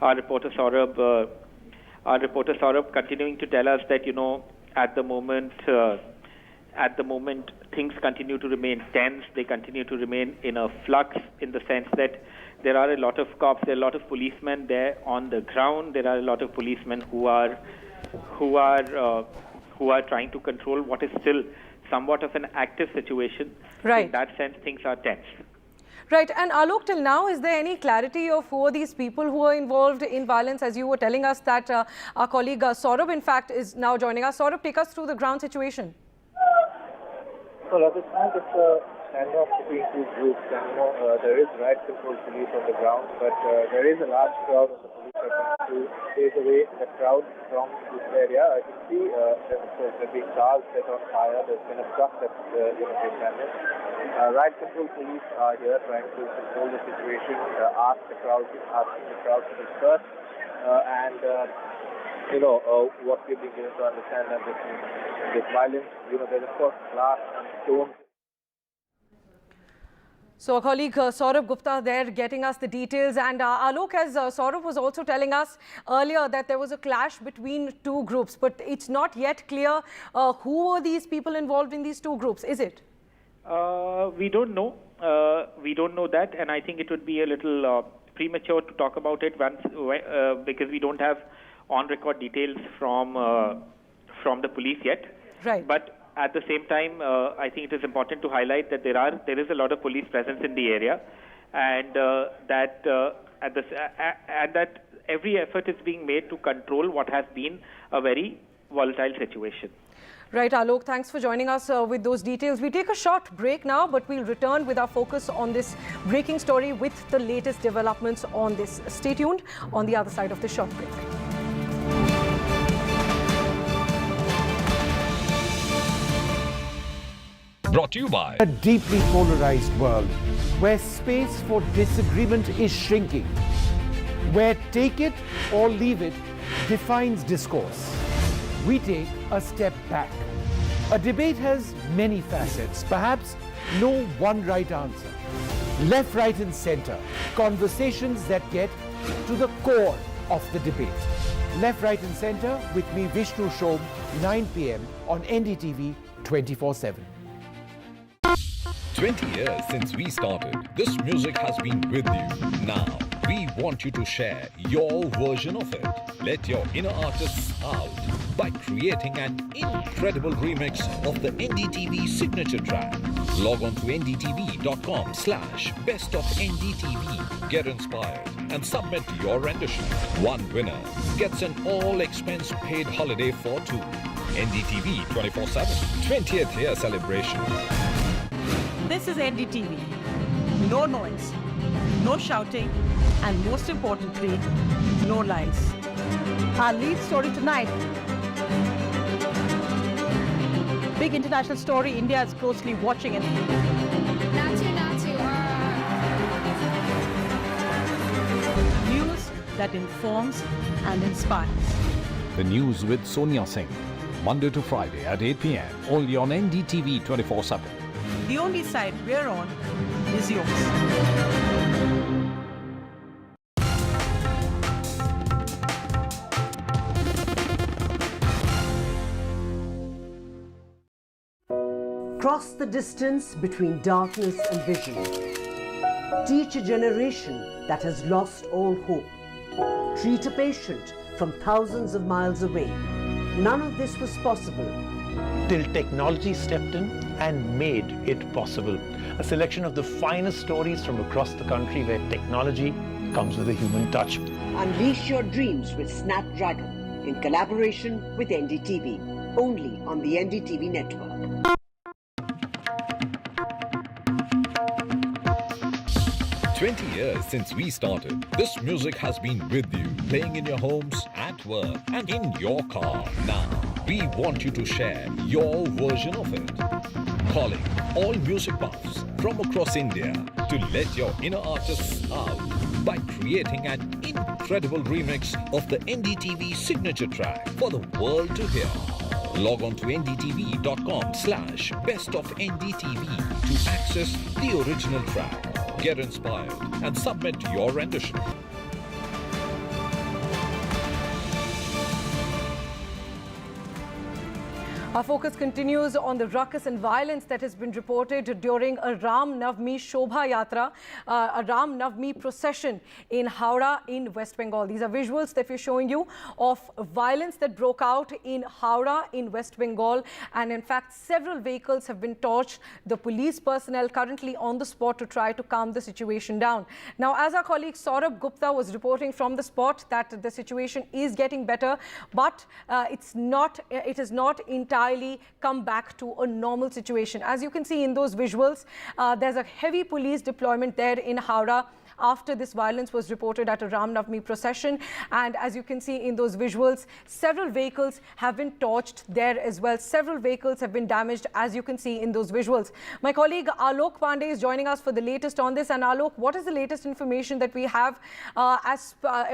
Our reporter Saurabh continuing to tell us that, at the moment things continue to remain tense. They continue to remain in a flux, in the sense that there are a lot of cops, there are a lot of policemen there on the ground. There are a lot of policemen who are trying to control what is still somewhat of an active situation. Right. In that sense, things are tense. Right. And Alok, till now, is there any clarity of who are these people who are involved in violence? As you were telling us that our colleague Saurabh, in fact, is now joining us. Saurabh, take us through the ground situation. Well, at this point, it's a standoff between two groups, and there is riot control police on the ground, but there is a large crowd, and the police are trying to chase away the crowd from this area. I can see there have been cars set on fire. There's been a truck that's been damaged. Riot control police are here trying to control the situation, asking the crowd to disperse, and what we've been given to understand that this violence, there's of course glass and stones. So our colleague Saurabh Gupta there getting us the details. And Alok, as Saurabh was also telling us earlier, that there was a clash between two groups, but it's not yet clear who are these people involved in these two groups, is it? We don't know. We don't know that, and I think it would be a little premature to talk about it because we don't have on-record details from the police yet. Right. But at the same time, I think it is important to highlight that there is a lot of police presence in the area, and that every effort is being made to control what has been a very volatile situation. Right, Alok, thanks for joining us with those details. We take a short break now, but we'll return with our focus on this breaking story with the latest developments on this. Stay tuned on the other side of the short break. Brought to you by a deeply polarized world where space for disagreement is shrinking, where take it or leave it defines discourse. We take a step back. A debate has many facets, perhaps no one right answer. Left, right and center, conversations that get to the core of the debate. Left, right and center with me, Vishnu Shobh, 9 p.m. on NDTV 24/7. 20 years since we started, this music has been with you. Now, we want you to share your version of it. Let your inner artists out by creating an incredible remix of the NDTV signature track. Log on to ndtv.com/best of NDTV. Get inspired and submit your rendition. One winner gets an all-expense paid holiday for two. NDTV 24/7 20th year celebration. This is NDTV. No noise, no shouting, and most importantly, no lies. Our lead story tonight. Big international story. India is closely watching it. News that informs and inspires. The news with Sonia Singh. Monday to Friday at 8 p.m. only on NDTV 24/7. The only side we're on is yours. Cross the distance between darkness and vision. Teach a generation that has lost all hope. Treat a patient from thousands of miles away. None of this was possible till technology stepped in and made it possible. A selection of the finest stories from across the country where technology comes with a human touch. Unleash your dreams with Snapdragon in collaboration with NDTV. Only on the NDTV network. "20 years since we started, this music has been with you, playing in your homes, at work, and in your car. Now, we want you to share your version of it. Calling all music buffs from across India to let your inner artists out by creating an incredible remix of the NDTV signature track for the world to hear. Log on to ndtv.com/best of NDTV to access the original track. Get inspired and submit your rendition. Our focus continues on the ruckus and violence that has been reported during a Ram Navami Shobha Yatra, a Ram Navami procession in Howrah in West Bengal. These are visuals that we're showing you of violence that broke out in Howrah in West Bengal, and in fact several vehicles have been torched. The police personnel currently on the spot to try to calm the situation down. Now, as our colleague Saurabh Gupta was reporting from the spot, that the situation is getting better, but it has not entirely come back to a normal situation. As you can see in those visuals, there's a heavy police deployment there in Howrah after this violence was reported at a Ram Navami procession. And as you can see in those visuals, several vehicles have been torched there as well. Several vehicles have been damaged, as you can see in those visuals. My colleague Alok Pandey is joining us for the latest on this. And Alok, what is the latest information that we have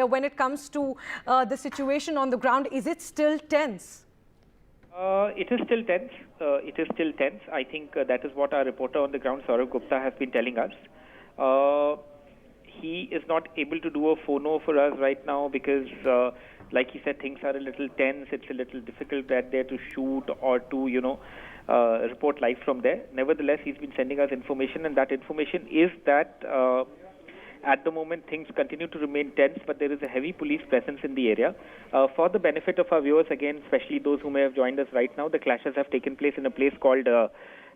when it comes to the situation on the ground? Is it still tense? It is still tense. I think that is what our reporter on the ground, Saurabh Gupta, has been telling us. He is not able to do a phono for us right now because, like he said, things are a little tense. It's a little difficult that there to shoot or to, report live from there. Nevertheless, he's been sending us information, and that information is that at the moment things continue to remain tense, but there is a heavy police presence in the area. For the benefit of our viewers, again, especially those who may have joined us right now, the clashes have taken place in a place called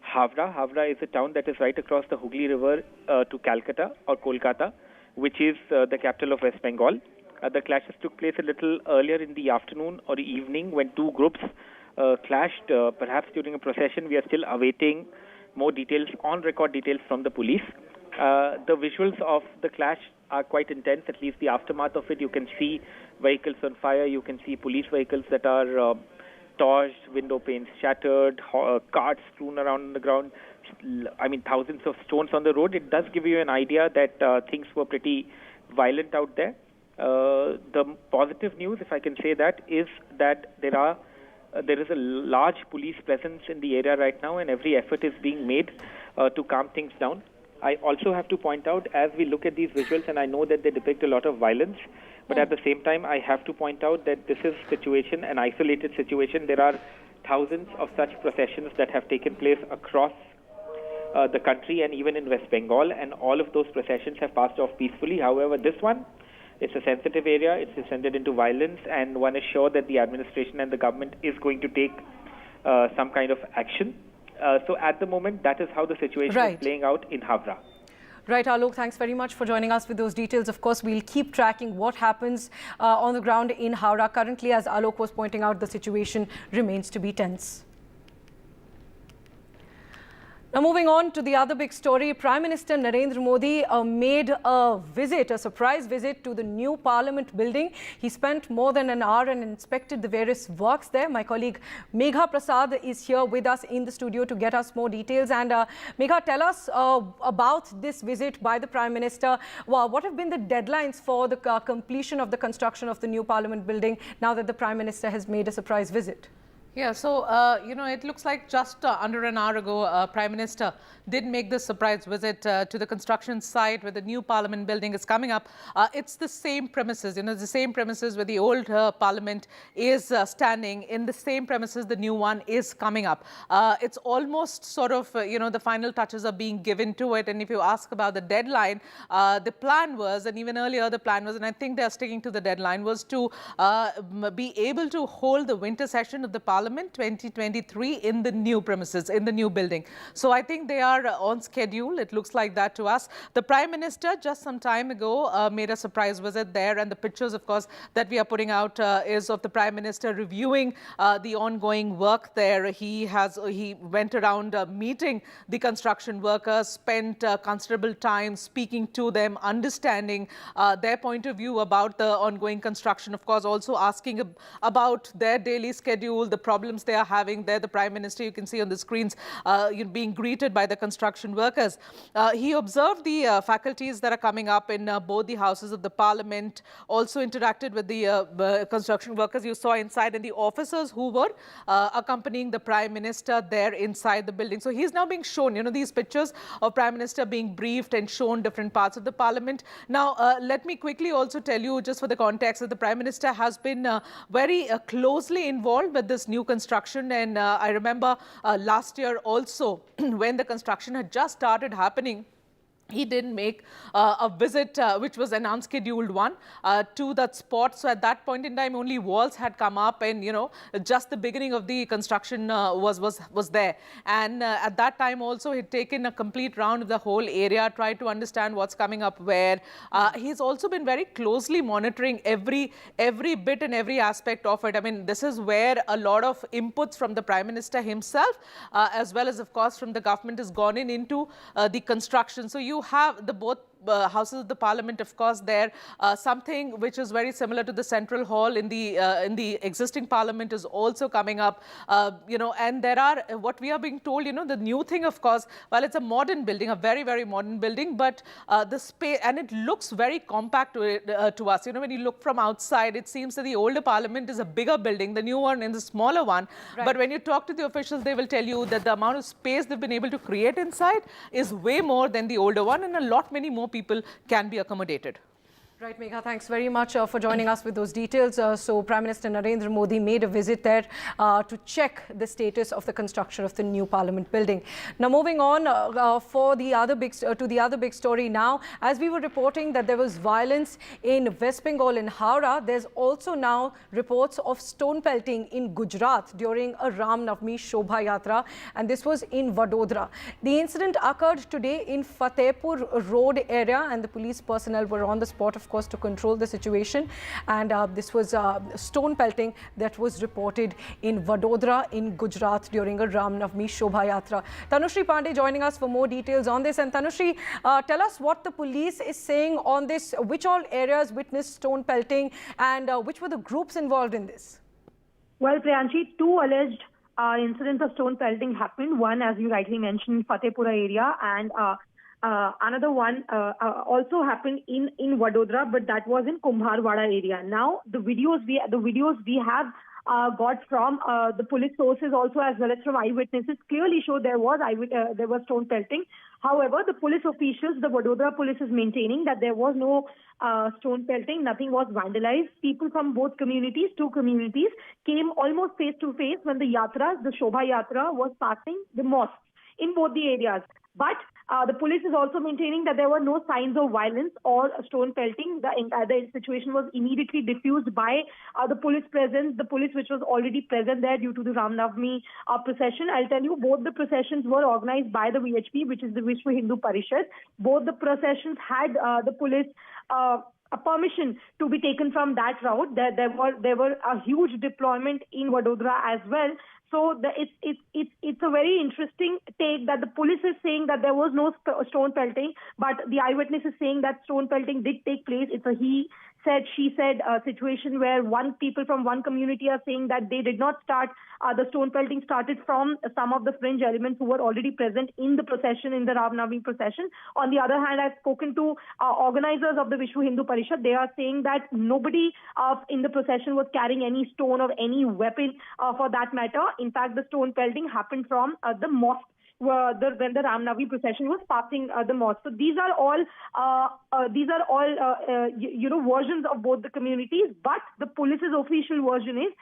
Howrah. Howrah is a town that is right across the Hooghly River to Calcutta or Kolkata, which is the capital of West Bengal. The clashes took place a little earlier in the afternoon or evening when two groups clashed, perhaps during a procession. We are still awaiting more details, on-record details from the police. The visuals of the clash are quite intense, at least the aftermath of it. You can see vehicles on fire, you can see police vehicles that are torched, window panes shattered, carts strewn around on the ground. I mean, thousands of stones on the road. It does give you an idea that things were pretty violent out there. The positive news, if I can say that, is that there is a large police presence in the area right now, and every effort is being made to calm things down. I also have to point out, as we look at these visuals, and I know that they depict a lot of violence, but at the same time, I have to point out that this is an isolated situation. There are thousands of such processions that have taken place across the country and even in West Bengal, and all of those processions have passed off peacefully. However, this one, it's a sensitive area, it's descended into violence, and one is sure that the administration and the government is going to take some kind of action. So at the moment, that is how the situation is playing out in Howrah. Right, Alok, thanks very much for joining us with those details. Of course, we'll keep tracking what happens on the ground in Howrah. Currently, as Alok was pointing out, the situation remains to be tense. Now, moving on to the other big story, Prime Minister Narendra Modi made a surprise visit to the new Parliament building. He spent more than an hour and inspected the various works there. My colleague Megha Prasad is here with us in the studio to get us more details. And Megha, tell us about this visit by the Prime Minister. What have been the deadlines for the completion of the construction of the new Parliament building now that the Prime Minister has made a surprise visit? Yeah, so, it looks like just under an hour ago, Prime Minister did make this surprise visit to the construction site where the new Parliament building is coming up. It's the same premises, the same premises where the old Parliament is standing. In the same premises, the new one is coming up. It's almost sort of, the final touches are being given to it. And if you ask about the deadline, the plan was, and even earlier the plan was, and I think they're sticking to the deadline, was to be able to hold the winter session of the Parliament 2023 in the new premises, in the new building. So I think they are on schedule. It looks like that to us. The Prime Minister just some time ago made a surprise visit there, and the pictures, of course, that we are putting out is of the Prime Minister reviewing the ongoing work there. He went around meeting the construction workers, spent considerable time speaking to them, understanding their point of view about the ongoing construction. Of course, also asking about their daily schedule, the problems they are having there. The Prime Minister, you can see on the screens, being greeted by the construction workers. He observed the faculties that are coming up in both the houses of the Parliament, also interacted with the construction workers you saw inside, and the officers who were accompanying the Prime Minister there inside the building. So he's now being shown, these pictures of Prime Minister being briefed and shown different parts of the Parliament. Now, let me quickly also tell you, just for the context, that the Prime Minister has been very closely involved with this new new construction. And I remember last year also, when the construction had just started happening, he didn't make a visit, which was an unscheduled one, to that spot. So at that point in time, only walls had come up, and just the beginning of the construction was there. And at that time also, he'd taken a complete round of the whole area, tried to understand what's coming up where. He's also been very closely monitoring every bit and every aspect of it. I mean, this is where a lot of inputs from the Prime Minister himself, as well as, of course, from the government has gone into the construction. So you have the both houses of the parliament, of course, there. Something which is very similar to the central hall in the existing parliament is also coming up. And there are, what we are being told, the new thing, of course, well, it's a modern building, a very, very modern building, but the space, and it looks very compact to us. When you look from outside, it seems that the older parliament is a bigger building, the new one is a smaller one. Right. But when you talk to the officials, they will tell you that the amount of space they've been able to create inside is way more than the older one, and a lot many more people can be accommodated. Right, Megha, thanks very much for joining us with those details. So Prime Minister Narendra Modi made a visit there to check the status of the construction of the new Parliament building. Now, moving on to the other big story now. As we were reporting that there was violence in West Bengal in Howrah, there's also now reports of stone pelting in Gujarat during a Ram Navami Shobha Yatra, and this was in Vadodara. The incident occurred today in Fatehpur Road area, and the police personnel were on the spot, of course, to control the situation. And this was stone pelting that was reported in Vadodara in Gujarat during a Ram Navami Shobha Yatra. Tanushree Pandey joining us for more details on this. And Tanushree, tell us what the police is saying on this. Which all areas witnessed stone pelting, and which were the groups involved in this? Well, Priyanshi, two alleged incidents of stone pelting happened. One, as you rightly mentioned, Fatehpura area, and another one also happened in Vadodara, but that was in Kumbharwada area. Now, the videos we have got from the police sources also, as well as from eyewitnesses, clearly show there was stone pelting. However, the police officials, the Vadodara police, is maintaining that there was no stone pelting, nothing was vandalized. People from both communities, two communities, came almost face to face when the Shobha Yatra was passing the mosques in both the areas. But the police is also maintaining that there were no signs of violence or stone pelting. The situation was immediately diffused by the police presence, the police which was already present there due to the Ram Navami procession. I'll tell you, both the processions were organized by the VHP, which is the Vishwa Hindu Parishad. Both the processions had the police a permission to be taken from that route. There were a huge deployment in Vadodara as well. So it's a very interesting take that the police is saying that there was no stone pelting, but the eyewitness is saying that stone pelting did take place. It's a he said, she said situation where people from one community are saying that they did not start, the stone pelting started from some of the fringe elements who were already present in the procession, in the Ram Navami procession. On the other hand, I've spoken to organizers of the Vishwa Hindu Parishad. They are saying that nobody in the procession was carrying any stone or any weapon for that matter. In fact, the stone pelting happened from the mosque when the Ram Navami procession was passing the mosque. So these are all versions of both the communities. But the police's official version is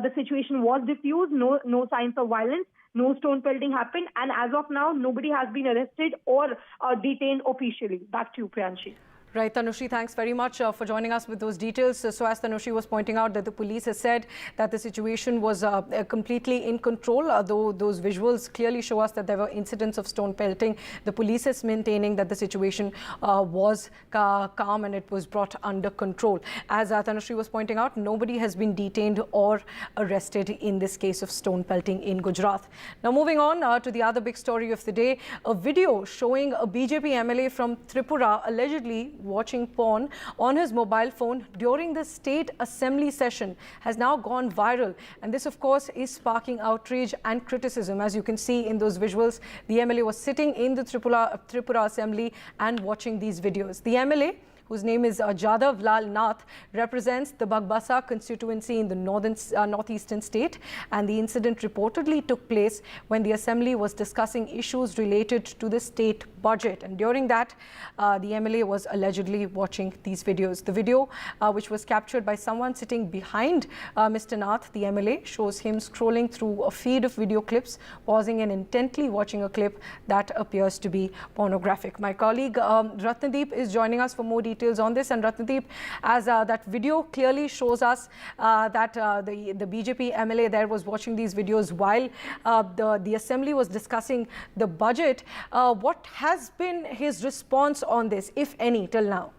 the situation was diffused, no signs of violence, no stone pelting happened, and as of now, nobody has been arrested or detained officially. Back to you, Priyanshi. Right, Tanushree, thanks very much for joining us with those details. So as Tanushree was pointing out, that the police has said that the situation was completely in control, though those visuals clearly show us that there were incidents of stone pelting. The police is maintaining that the situation was calm and it was brought under control. As Tanushree was pointing out, nobody has been detained or arrested in this case of stone pelting in Gujarat. Now moving on to the other big story of the day, a video showing a BJP MLA from Tripura allegedly watching porn on his mobile phone during the state assembly session has now gone viral, and this of course is sparking outrage and criticism. As you can see in those visuals, the MLA was sitting in the Tripura assembly and watching these videos. The MLA whose name is Jadav Lal Nath, represents the Bagbasa constituency in the northeastern state, and the incident reportedly took place when the assembly was discussing issues related to the state budget, and during that the MLA was allegedly watching these videos. The video, which was captured by someone sitting behind Mr. Nath, the MLA, shows him scrolling through a feed of video clips, pausing and intently watching a clip that appears to be pornographic. My colleague Ratnadeep is joining us for more details on this. And Ratnadeep, as that video clearly shows us that the BJP MLA there was watching these videos while the assembly was discussing the budget. What has been his response on this, if any, till now?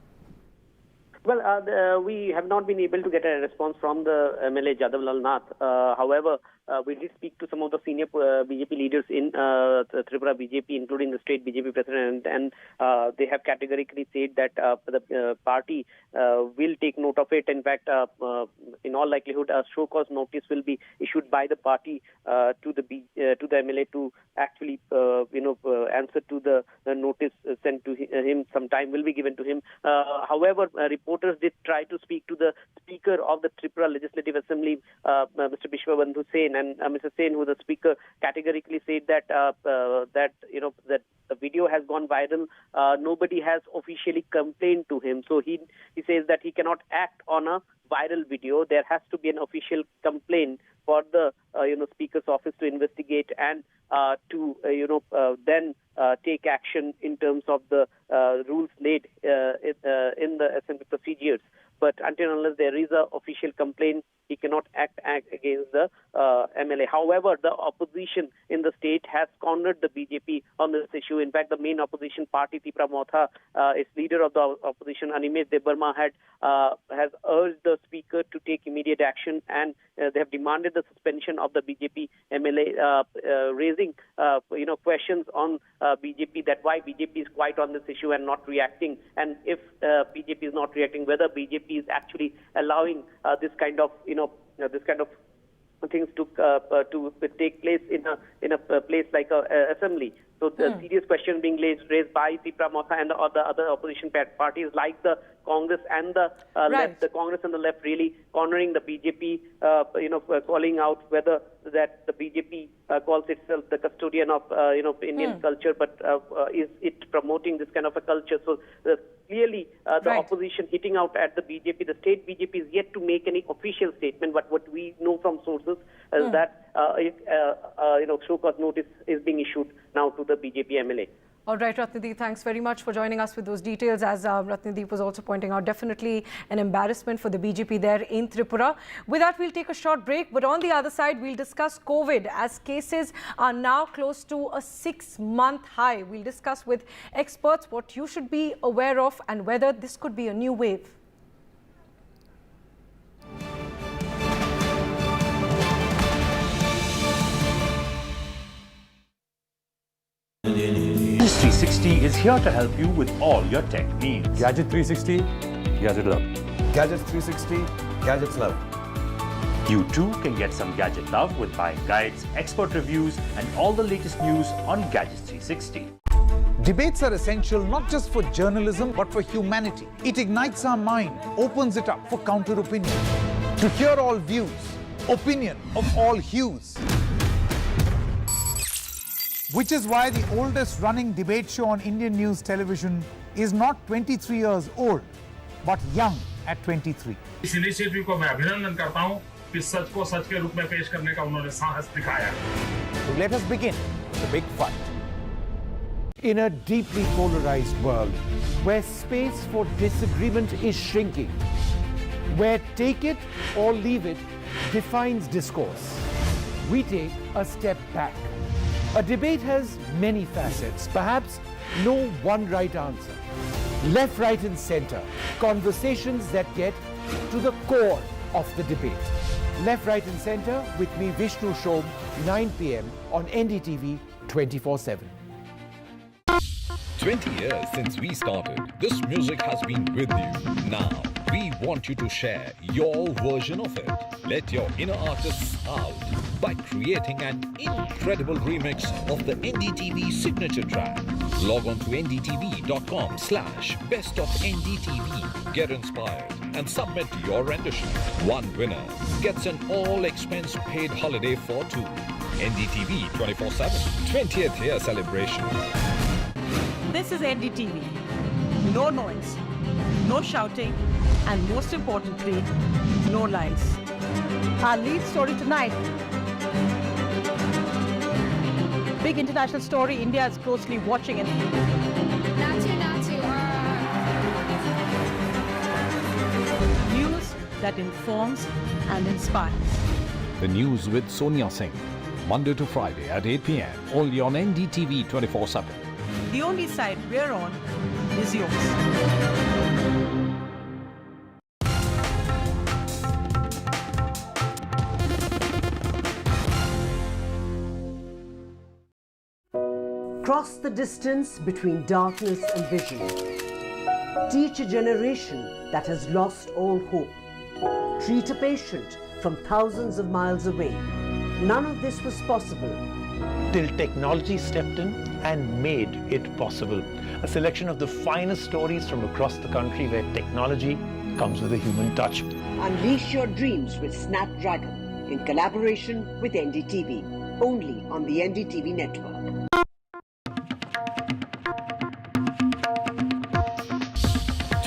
Well, we have not been able to get a response from the MLA Jadav Lal Nath. However, we did speak to some of the senior BJP leaders in Tripura BJP, including the state BJP president, and they have categorically said that the party will take note of it. In fact, in all likelihood, a show cause notice will be issued by the party to the MLA to actually, answer to the notice sent to him. Some time will be given to him. However, reporters did try to speak to the Speaker of the Tripura Legislative Assembly, Mr. Bishwabandhu Sen, and Mr. Sen, who the Speaker, categorically said that that the video has gone viral. Nobody has officially complained to him, so he says that he cannot act on a viral video. There has to be an official complaint for the Speaker's office to investigate and to then take action in terms of the rules laid in the assembly procedures. But until and unless there is an official complaint, he cannot act against the MLA. However, the opposition in the state has cornered the BJP on this issue. In fact, the main opposition party, Tipra Motha, its leader of the opposition, Animesh Debarma, has urged the Speaker to take immediate action, and they have demanded the suspension of the BJP MLA, raising questions on BJP, that why BJP is quiet on this issue and not reacting, and if BJP is not reacting, whether BJP is actually allowing this kind of things to take place in a place like a assembly. So the serious question being raised by Tipra Motha and the other opposition parties like the Congress and the left, the Congress and the left really cornering the BJP, calling out whether that the BJP calls itself the custodian of Indian culture, but is it promoting this kind of a culture? So clearly the opposition hitting out at the BJP. The state BJP is yet to make any official statement, but what we know from sources is that show cause notice is being issued now to the BJP MLA. All right, Ratnadeep, thanks very much for joining us with those details. As Ratnadeep was also pointing out, definitely an embarrassment for the BJP there in Tripura. With that, we'll take a short break. But on the other side, we'll discuss COVID as cases are now close to a 6-month high. We'll discuss with experts what you should be aware of and whether this could be a new wave. Gadgets 360 is here to help you with all your tech needs. Gadget 360, Gadget Love. Gadgets 360, Gadgets Love. You too can get some gadget love with buying guides, expert reviews, and all the latest news on Gadgets 360. Debates are essential not just for journalism but for humanity. It ignites our mind, opens it up for counter-opinion. To hear all views, opinion of all hues. Which is why the oldest running debate show on Indian news television is not 23 years old, but young at 23. इस initiative को मैं अभिनंदन करता हूं कि सच को सच के रूप में पेश करने का उन्होंने साहस दिखाया. So let us begin the big fight. In a deeply polarized world, where space for disagreement is shrinking, where take it or leave it defines discourse, we take a step back. A debate has many facets, perhaps no one right answer. Left, right and center, conversations that get to the core of the debate. Left, right and center with me, Vishnu Shom, 9 p.m. on NDTV 24/7. 20 years since we started, this music has been with you. Now, we want you to share your version of it. Let your inner artists out by creating an incredible remix of the NDTV signature track. Log on to ndtv.com/bestofndtv. Get inspired and submit your rendition. One winner gets an all-expense paid holiday for two. NDTV 24/7 20th year celebration. This is NDTV. No noise, no shouting, and most importantly, no lies. Our lead story tonight. Big international story. India is closely watching it. News that informs and inspires. The news with Sonia Singh. Monday to Friday at 8 p.m. only on NDTV 24/7. The only side we're on is yours. Cross the distance between darkness and vision. Teach a generation that has lost all hope. Treat a patient from thousands of miles away. None of this was possible till technology stepped in and made it possible. A selection of the finest stories from across the country where technology comes with a human touch. Unleash your dreams with Snapdragon in collaboration with NDTV. Only on the NDTV network.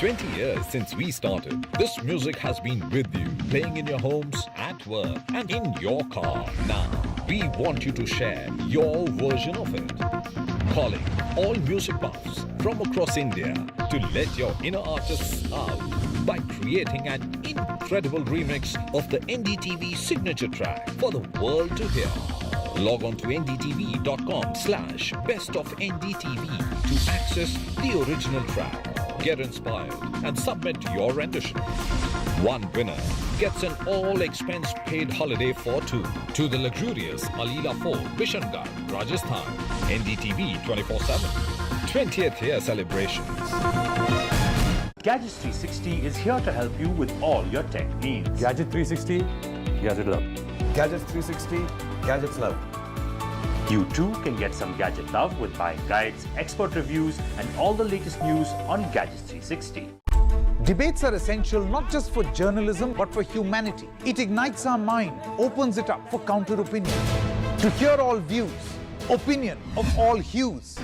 20 years since we started, this music has been with you, playing in your homes, at work, and in your car. Now, we want you to share your version of it. Calling all music buffs from across India to let your inner artists out by creating an incredible remix of the NDTV signature track for the world to hear. Log on to ndtv.com/bestofndtv to access the original track. Get inspired and submit your rendition. One winner gets an all-expense paid holiday for two to the luxurious Alila Fort, Bishangarh, Rajasthan. NDTV 24/7 20th year celebrations. Gadgets 360 is here to help you with all your tech needs. Gadget 360, Gadget Love. Gadgets 360, Gadgets Love. You too can get some gadget love with buying guides, expert reviews, and all the latest news on Gadgets 360. Debates are essential not just for journalism but for humanity. It ignites our mind, opens it up for counter-opinion. To hear all views, opinion of all hues.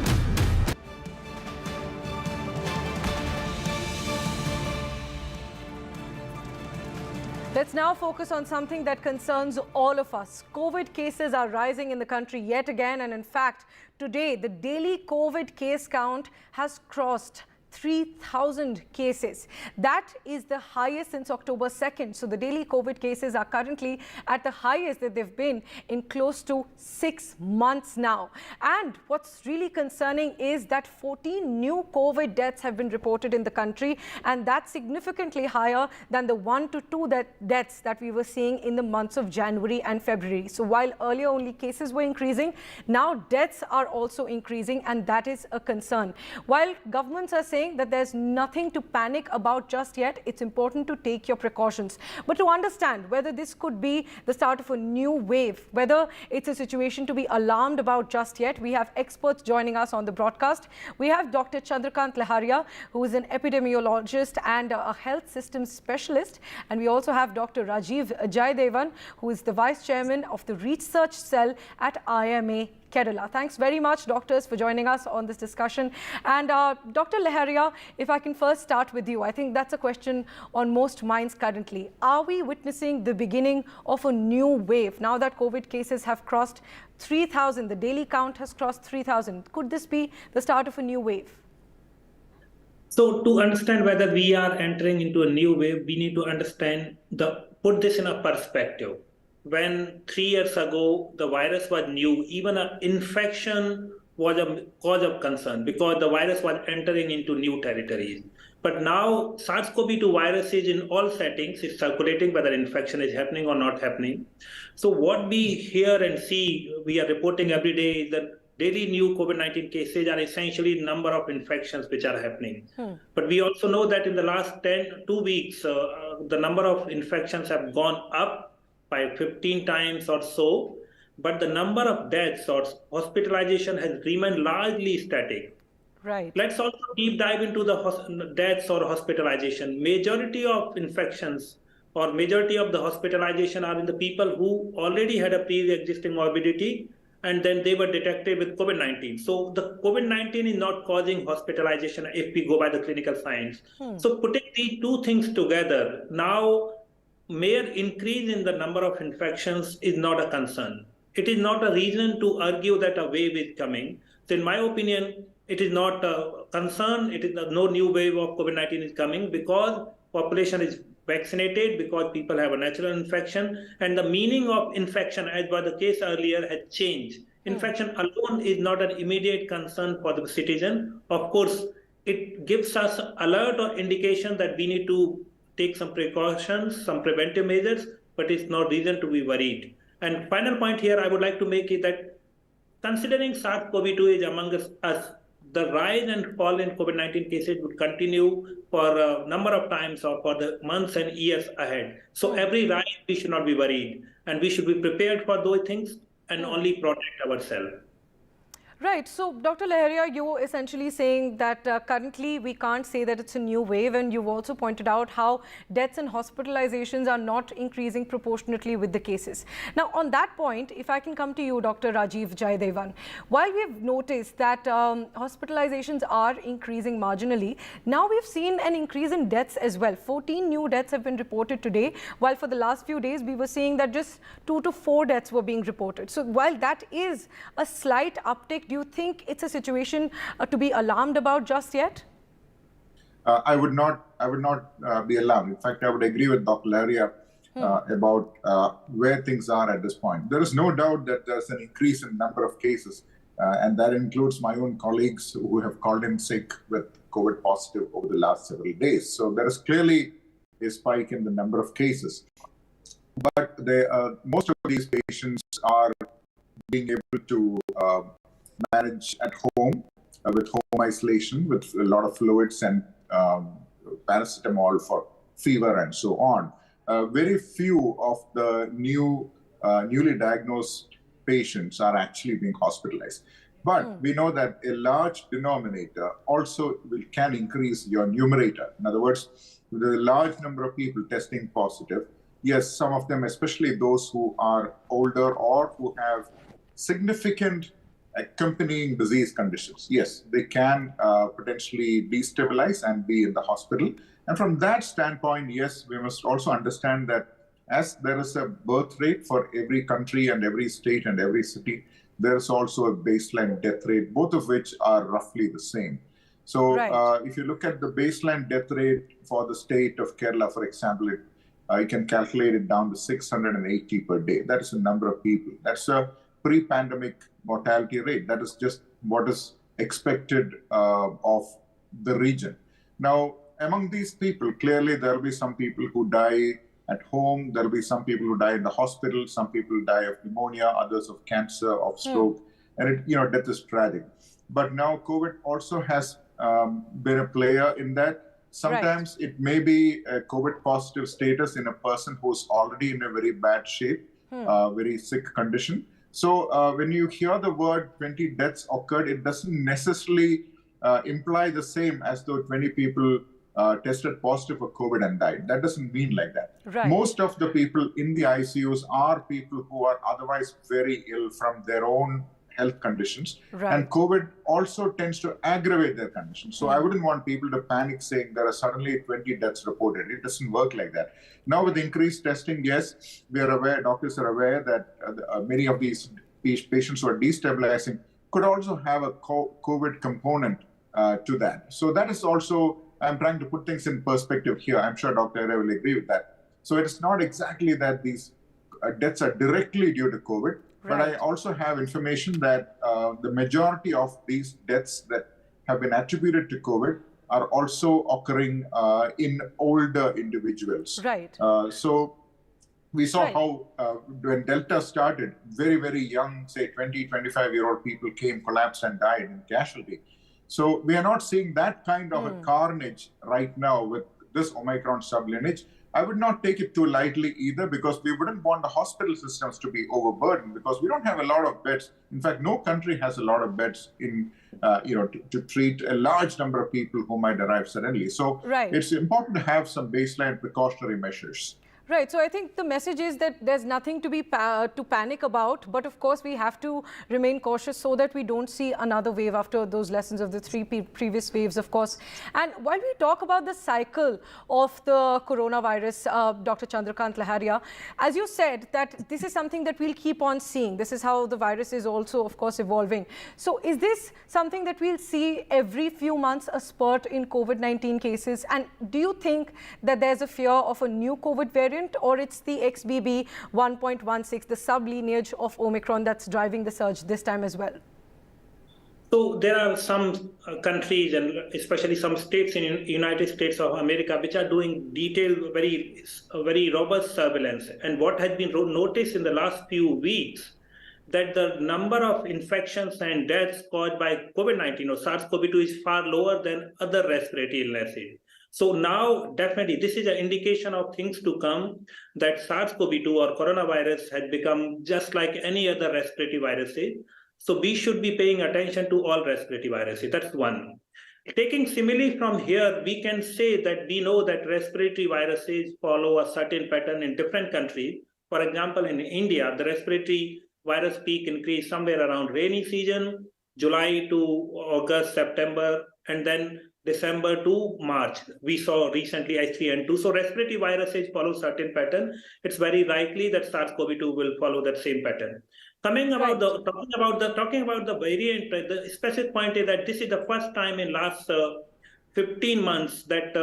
Let's now focus on something that concerns all of us. COVID cases are rising in the country yet again, and in fact, today the daily COVID case count has crossed 3,000 cases. That is the highest since October 2nd. So the daily COVID cases are currently at the highest that they've been in close to 6 months now. And what's really concerning is that 14 new COVID deaths have been reported in the country, and that's significantly higher than the 1 to 2 deaths that we were seeing in the months of January and February. So while earlier only cases were increasing, now deaths are also increasing, and that is a concern. While governments are saying that there's nothing to panic about just yet, it's important to take your precautions. But to understand whether this could be the start of a new wave, whether it's a situation to be alarmed about just yet, we have experts joining us on the broadcast. We have Dr. Chandrakant Leharia, who is an epidemiologist and a health systems specialist. And we also have Dr. Rajiv Jaidevan, who is the Vice Chairman of the Research Cell at IMA Kerala. Thanks very much, doctors, for joining us on this discussion. And Dr. Leharia, if I can first start with you, I think that's a question on most minds currently. Are we witnessing the beginning of a new wave now that COVID cases have crossed 3,000? The daily count has crossed 3,000. Could this be the start of a new wave? So to understand whether we are entering into a new wave, we need to put this in a perspective. When 3 years ago, the virus was new, even an infection was a cause of concern because the virus was entering into new territories. But now SARS-CoV-2 virus is in all settings, it's circulating whether infection is happening or not happening. So what we hear and see, we are reporting every day is that daily new COVID-19 cases are essentially number of infections which are happening. But we also know that in the last 2 weeks, the number of infections have gone up by 15 times or so, but the number of deaths or hospitalization has remained largely static. Right. Let's also deep dive into the deaths or hospitalization. Majority of infections or majority of the hospitalization are in the people who already had a pre-existing morbidity and then they were detected with COVID-19. So the COVID-19 is not causing hospitalization if we go by the clinical science. So putting these two things together, now mere increase in the number of infections is not a concern. It is not a reason to argue that a wave is coming. So in my opinion, it is not a concern. It is no new wave of COVID-19 is coming because population is vaccinated, because people have a natural infection, and the meaning of infection, as was the case earlier, has changed. Infection alone is not an immediate concern for the citizen. Of course, it gives us alert or indication that we need to take some precautions, some preventive measures, but it's no reason to be worried. And final point here I would like to make is that considering SARS-CoV-2 is among us, the rise and fall in COVID-19 cases would continue for a number of times or for the months and years ahead. So every rise, we should not be worried. And we should be prepared for those things and only protect ourselves. Right. So, Dr. Laharia, you're essentially saying that currently we can't say that it's a new wave, and you've also pointed out how deaths and hospitalizations are not increasing proportionately with the cases. Now, on that point, if I can come to you, Dr. Rajiv Jayadevan, while we've noticed that hospitalizations are increasing marginally, now we've seen an increase in deaths as well. 14 new deaths have been reported today, while for the last few days we were seeing that just 2 to 4 deaths were being reported. So, while that is a slight uptick, do you think it's a situation to be alarmed about just yet? I would not be alarmed. In fact, I would agree with Dr. Laharia about where things are at this point. There is no doubt that there's an increase in number of cases, and that includes my own colleagues who have called in sick with COVID positive over the last several days. So there is clearly a spike in the number of cases. But most of these patients are being able to manage at home with home isolation, with a lot of fluids and paracetamol for fever and so on. Very few of the newly diagnosed patients are actually being hospitalized. But we know that a large denominator also can increase your numerator. In other words, with a large number of people testing positive, yes, some of them, especially those who are older or who have significant accompanying disease conditions, yes, they can potentially destabilize and be in the hospital. And from that standpoint, yes, we must also understand that as there is a birth rate for every country and every state and every city, there is also a baseline death rate, both of which are roughly the same. So if you look at the baseline death rate for the state of Kerala, for example, you can calculate it down to 680 per day. That is the number of people. That's a pre-pandemic mortality rate. That is just what is expected of the region. Now, among these people, clearly there will be some people who die at home. There will be some people who die in the hospital. Some people die of pneumonia, others of cancer, of stroke, and death is tragic. But now COVID also has been a player in that. Sometimes it may be a COVID positive status in a person who's already in a very bad shape, very sick condition. So when you hear the word 20 deaths occurred, it doesn't necessarily imply the same as though 20 people tested positive for COVID and died. That doesn't mean like that. Right. Most of the people in the ICUs are people who are otherwise very ill from their own health conditions. Right. And COVID also tends to aggravate their conditions. So I wouldn't want people to panic saying there are suddenly 20 deaths reported. It doesn't work like that. Now with increased testing, yes, we are aware, doctors are aware that many of these patients who are destabilizing could also have a COVID component to that. So that is also, I'm trying to put things in perspective here. I'm sure Dr. Howrah will agree with that. So it is not exactly that these deaths are directly due to COVID, but I also have information that the majority of these deaths that have been attributed to COVID are also occurring in older individuals. Right. So we saw how when Delta started, very, very young, say 20, 25-year-old people came, collapsed and died in casualty. So we are not seeing that kind of a carnage right now with this Omicron sublineage. I would not take it too lightly either, because we wouldn't want the hospital systems to be overburdened, because we don't have a lot of beds. In fact, no country has a lot of beds in, to treat a large number of people who might arrive suddenly. So it's important to have some baseline precautionary measures. Right. So I think the message is that there's nothing to be to panic about, but of course we have to remain cautious so that we don't see another wave after those lessons of the three previous waves, of course. And while we talk about the cycle of the coronavirus, Dr. Chandrakant Laharia, as you said, that this is something that we'll keep on seeing. This is how the virus is also, of course, evolving. So is this something that we'll see every few months, a spurt in COVID-19 cases? And do you think that there's a fear of a new COVID variant, or it's the XBB 1.16, the sub-lineage of Omicron, that's driving the surge this time as well? So there are some countries, and especially some states in the United States of America, which are doing detailed, very robust surveillance. And what has been noticed in the last few weeks, that the number of infections and deaths caused by COVID-19 or SARS-CoV-2 is far lower than other respiratory illnesses. So now, definitely, this is an indication of things to come, that SARS-CoV-2 or coronavirus has become just like any other respiratory viruses. So we should be paying attention to all respiratory viruses. That's one. Taking simile from here, we can say that we know that respiratory viruses follow a certain pattern in different countries. For example, in India, the respiratory virus peak increased somewhere around rainy season, July to August, September, and then December to March. We saw recently H3N2. So respiratory viruses follow certain pattern. It's very likely that SARS-CoV-2 will follow that same pattern. Talking about the variant, the specific point is that this is the first time in last 15 months that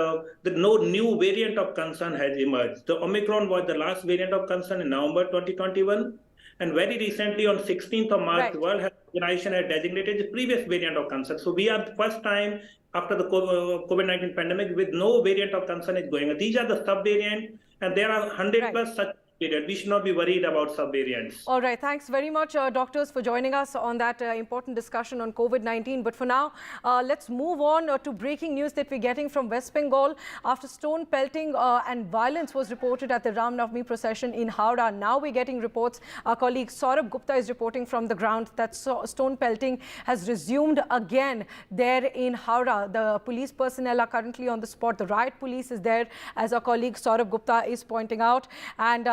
no new variant of concern has emerged. The Omicron was the last variant of concern in November 2021. And very recently, on 16th of March, the World Health Organization had designated the previous variant of concern. So we are the first time after the COVID-19 pandemic with no variant of concern is going on. These are the subvariants, and there are 100 plus such. We should not be worried about subvariants. All right. Thanks very much, doctors, for joining us on that important discussion on COVID-19. But for now, let's move on to breaking news that we're getting from West Bengal. After stone pelting and violence was reported at the Navami Procession in Howrah, now we're getting reports. Our colleague Saurabh Gupta is reporting from the ground that stone pelting has resumed again there in Howrah. The police personnel are currently on the spot. The riot police is there, as our colleague Saurabh Gupta is pointing out. And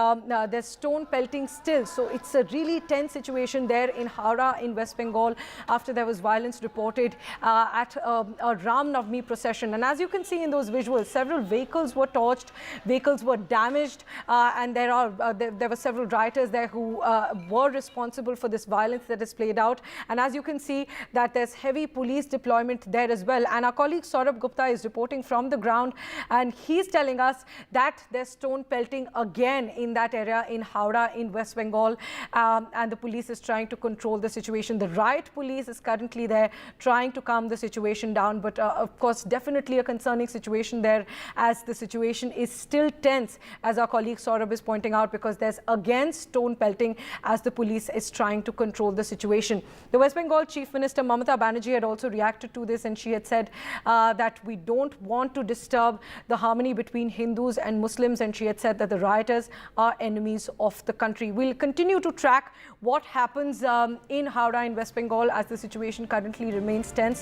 there's stone pelting still. So it's a really tense situation there in Howrah in West Bengal after there was violence reported at a Ram Navami procession. And as you can see in those visuals, several vehicles were torched, vehicles were damaged, and there were several rioters there who were responsible for this violence that has played out. And as you can see that there's heavy police deployment there as well. And our colleague Saurabh Gupta is reporting from the ground, and he's telling us that there's stone pelting again in that area in Howrah in West Bengal, and the police is trying to control the situation. The riot police is currently there trying to calm the situation down, but of course definitely a concerning situation there, as the situation is still tense, as our colleague Saurabh is pointing out, because there's again stone pelting as the police is trying to control the situation. The West Bengal Chief Minister Mamata Banerjee had also reacted to this, and she had said that we don't want to disturb the harmony between Hindus and Muslims, and she had said that the rioters are enemies of the country. We'll continue to track what happens in Howrah in West Bengal as the situation currently remains tense.